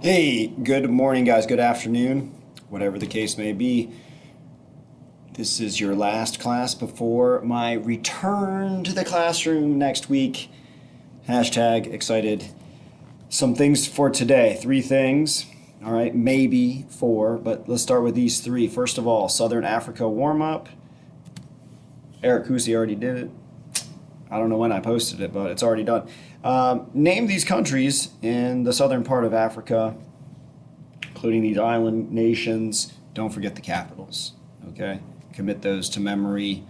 Hey, good morning, guys. Good afternoon, whatever the case may be. This is your last class before my return to the classroom next week. Hashtag excited. Some things for today. 3 things. All right, maybe 4, but let's start with these 3. First of all, Southern Africa warm up. Eric Kusi already did it. I don't know when I posted it, but it's already done. Name these countries in the southern part of Africa, including these island nations. Don't forget the capitals, okay? Commit those to memory.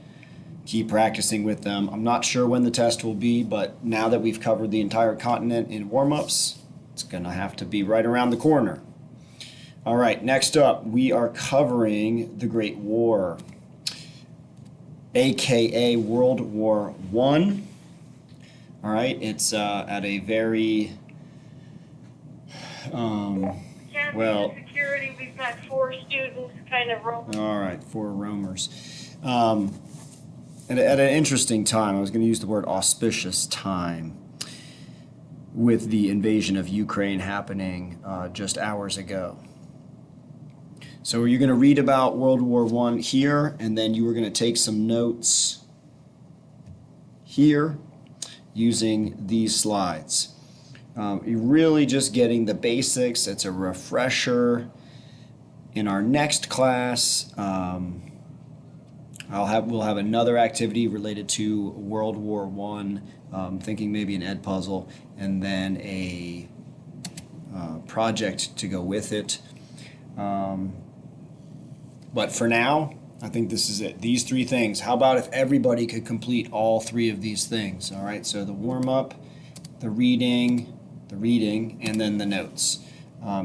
Keep practicing with them. I'm not sure when the test will be, but now that we've covered the entire continent in warm-ups, it's going to have to be right around the corner. All right, next up, we are covering the Great War, aka World War I. All right, it's at a very well. Security, we've got 4 students kind of roaming. All right, 4 roamers. At an interesting time, I was going to use the word auspicious time, with the invasion of Ukraine happening just hours ago. So you're going to read about World War I here, and then you were going to take some notes here using these slides. You're really just getting the basics. It's a refresher. In our next class, we'll have another activity related to World War I, thinking maybe an ed puzzle, and then a project to go with it. But for now, I think this is it. These 3 things. How about if everybody could complete all 3 of these things? All right, so the warm-up, the reading, and then the notes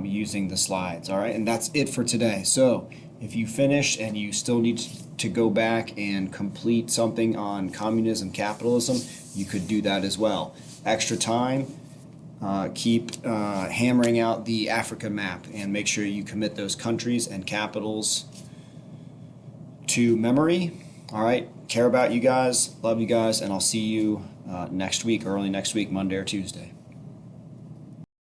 using the slides. All right, and that's it for today. So if you finish and you still need to go back and complete something on communism, capitalism, you could do that as well. Extra time, keep hammering out the Africa map and make sure you commit those countries and capitals to memory. All right, care about you guys, love you guys, and I'll see you next week, early next week, Monday or Tuesday.